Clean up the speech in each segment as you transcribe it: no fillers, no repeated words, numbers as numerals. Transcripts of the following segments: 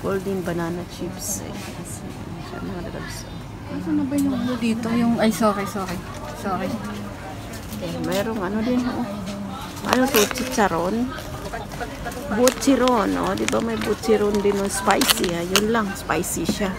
Golden banana chips. Siya mga drugs. Ano na ba yung ano dito? Yung, ay, sorry. Merong ano din, oh. Ano to? Chicharon? Butchiron, oh. Di ba may butchiron din, oh. Spicy, ah. Yun lang, spicy siya.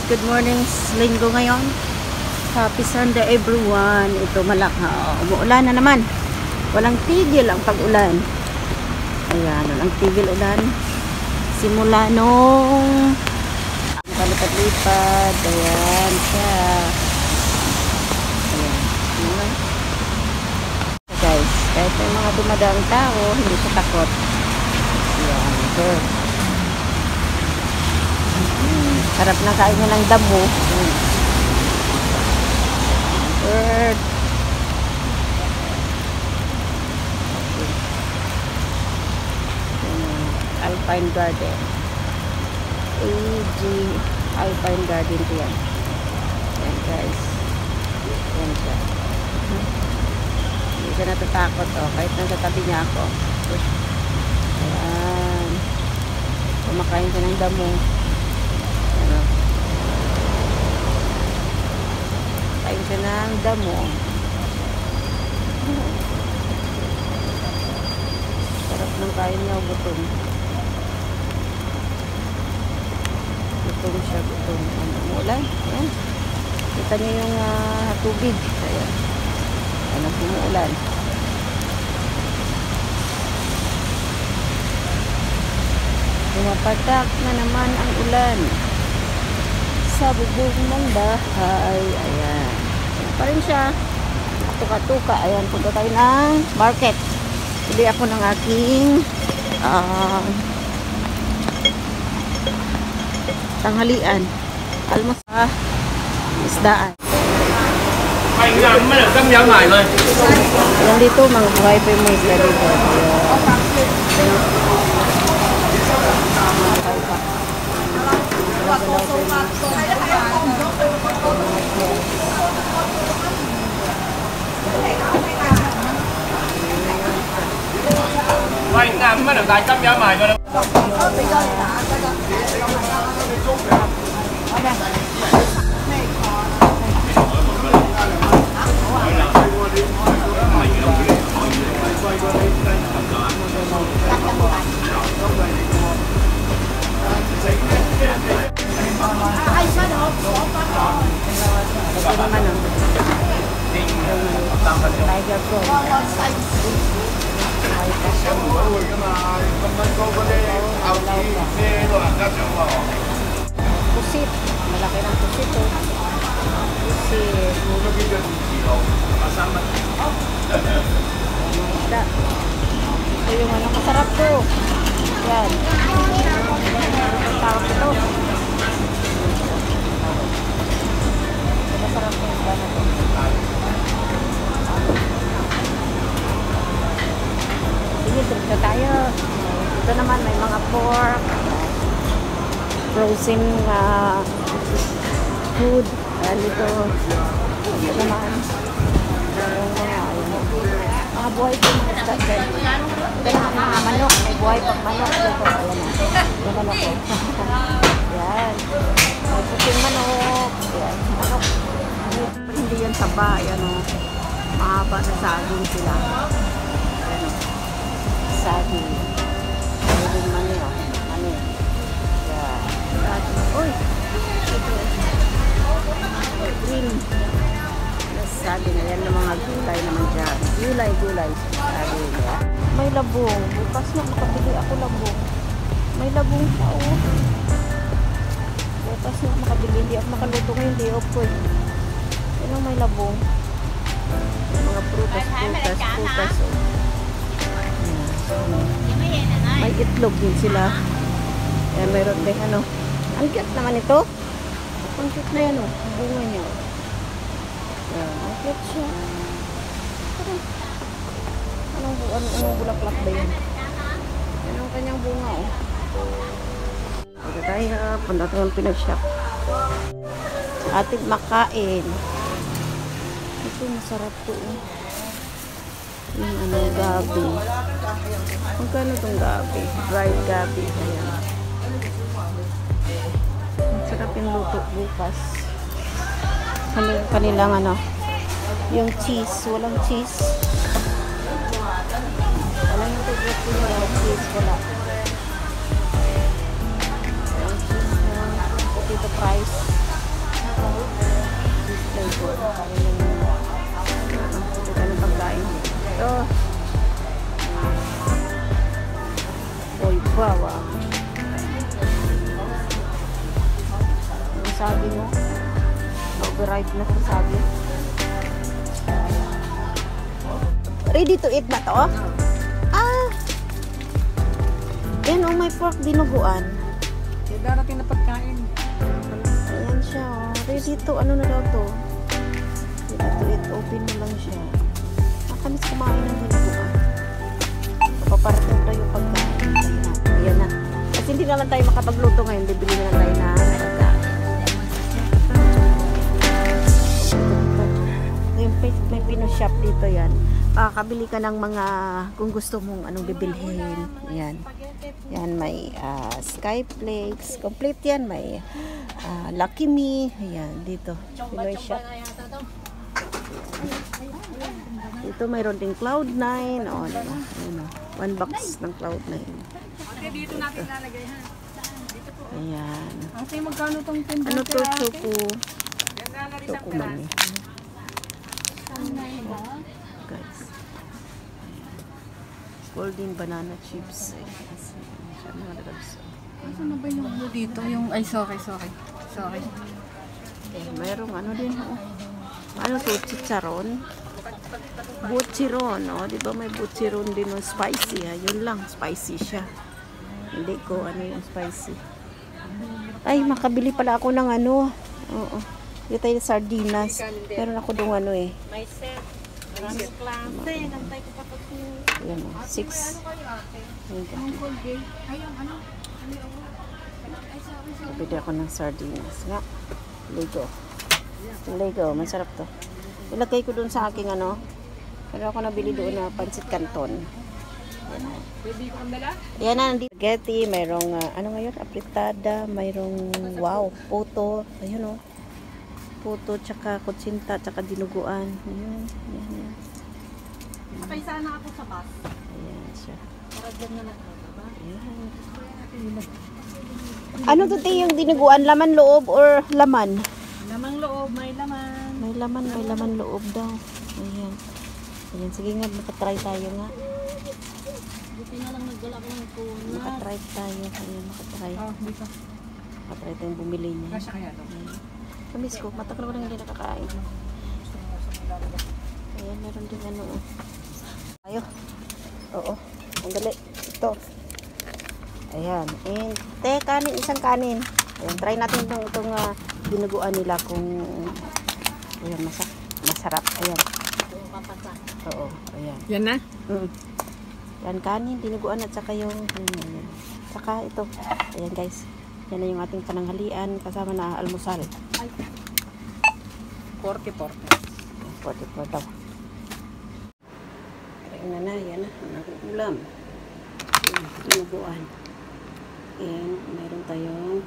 Good morning, linggo ngayon. Happy Sunday everyone. Ito umuulan na naman. Walang tigil ang pag-ulan. Ayan, walang tigil ulan. Simula nung palipat-lipat. Ayan siya. Ayan. Guys, kahit may mga dumadaang tao, hindi siya takot. Ayan, good. Harap na kain niya ng damo. Bird. Alpine Garden. AG Alpine Garden ko yan. Yan guys. Yan siya. Hindi siya natatakot. Oh. Kahit nasa tabi niya ako. Ayan. Kumakain siya ng damo. Kain siya ng damo. Sarap ng kain niya, gutom. Gutom siya, gutom. Umuulan. Ayan. Kita niyo yung tubig. Ayan. Ayan, umuulan. Pumapatak na naman ang ulan sa bubong ng bahay. Ayan. Ayan pa rin siya. Tuka-tuka. Ayan. Punta tayo ng market. Bili ako ng aking tanghalian. Almost isdaan. Ayan dito. Mga buhay pa yung mga isda dito. Mày làm mới được đại trăm giá mày coi đâu. Tiger Pro. Pusit. Malaki ng pusit oh. Pusit. Isda. Ito yung ano masarap to. Yan. Ang tawag ito. Masarap to isda na to. Sige, trip na tayo. Ito naman may mga pork, frozen food. Ayan dito. Ito naman. Mga buhay po mga isda dyan. Ito naman mga manok. May buhay pang manok. Ito po. Ayan na. Yung manok ko. Ayan. May puting manok. Ayan. Manok. Hindi yan taba. Ayan o. Mahaba na saging sila. Ayan o. Saging. Saging mani o. Mani. Ayan. Saging. Uy! Ito. Green. Saging. Ayan na mga gulay naman dyan. Gulay. Saging. Ayan. May labong. Bukas na makabili ako labong. May labong pa o. Bukas na makabili. Hindi ako makaluto ngayon. Day off ko eh. Yan ang may labong. Mga prutas o. May itlog din sila. Ayan, mayroon din ano. Ang cute naman ito. Ang cute na yan o. Ang bunga niya. Ayan, ang cute siya. Ano Anong bulaklak ba yun? Anong kanyang bunga, oh. Pagka tayo, punta tayo pinag-shop. Ating makain. Ito, masarap to, oh. Yung gabi. Magkano itong gabi? Dried gabi. Ayan. Masarap yung luto bukas. Kanilang yung cheese. Walang cheese. Walang yung favorite ko yung cheese. Wala. Walang cheese na potato fries. Cheese flavor. Ito ng pagkain. Ito. Boy, bawa. Ang sabi mo, overripe na sa sabi. Ready to eat ba to? Ah! Yan, oh, may pork dinuguan. Yung darating na pagkain. Ayan siya, oh. Ready to, ano na daw to? Ready to eat, open mo lang siya. Nakamis kumain ng dinuguan. Paparating tayo yung pagkain. Ayan na. Kasi hindi naman tayo makapagluto ngayon. Bibili na lang tayo na pagkain. May Pinoy shop dito yan. Kabili ka ng mga kung gusto mong anong bibilhin. Yan. Yan, may Skyflakes. Complete yan. May Lucky Me. Ayan, dito. Pinoy shop. Dito mayroon ding Cloud9. O, diba? Ayan, one box ng Cloud9. Okay, dito natin lalagay, ha? Ayan. Ate, magkano tong timber? Ano to, Choco? Choco Mami. Guys. Golden banana chips. Siya mga labs. Ano na ba yung ano dito? Yung, ay, sorry. Mayroong ano din, oh. Ano to, chicharon? Butchiron, oh. Diba may butchiron din ng spicy, ha? Yun lang, spicy siya. Hindi ko ano yung spicy. Ay, makabili pala ako ng ano. Oo. Dito tayo sardinas. Meron ako dong ano eh. May set. Maraming klase. Nantay ko pa ito. Ayan o, 6. Kapili ako ng sardinas. Nga. Lego. Masarap to. Ilagay ko dun sa aking ano. Pero ako nabili doon na pancit canton. Ayan na. Spaghetti. Mayroong, ano ngayon? Apritada. Mayroong, wow, puto. Ayun o. Puto, tsaka kutsinta, tsaka dinuguan. Ayan. Sakay sana ako sa bus. Ayan siya. Para dyan na nagbaba. Ayan. Ano to yung dinuguan? Laman loob or laman? Lamang loob, may laman. May laman loob daw. Ayan. Ayan, sige nga, makatry tayo nga. Buti na lang nagdala ko ng tuna. Makatry tayo. Ayan, makatry. Dito. Makatry tayong bumili niya. Kasya kaya to? Kamis ko, matagal ko lang hindi nakakain. Ayan, meron din ano. Ayo. Oo. Ang dali. Ito. Ayan. And, kanin, isang kanin. Ayan, try natin itong dinuguan nila kung ayan, masarap. Ayan. Oo, ayan. Yan na? Yan, kanin, dinuguan at saka yung ayan. Saka ito. Ayan guys. Yan na yung ating pananghalian kasama na almusal. 40. 44 daw. Ayan na, yan na. Ang ulam. Dinuguan. And meron tayong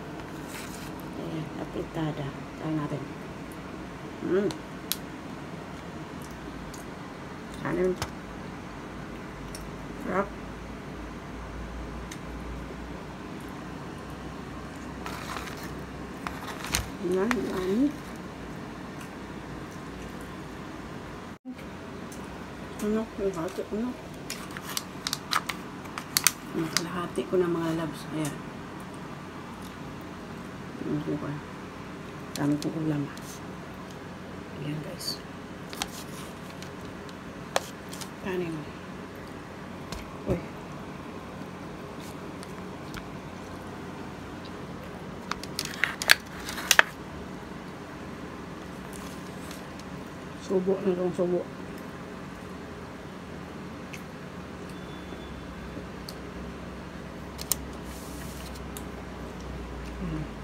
ayan, apritada. Try natin. Kanin. Sarap. Yan. Ano? Yung hati ko na. Kalahati ko na mga labs. Ayan. Dami kong ulam. Ayan guys. Kanin. Uy. Subo na itong subo. Hmm.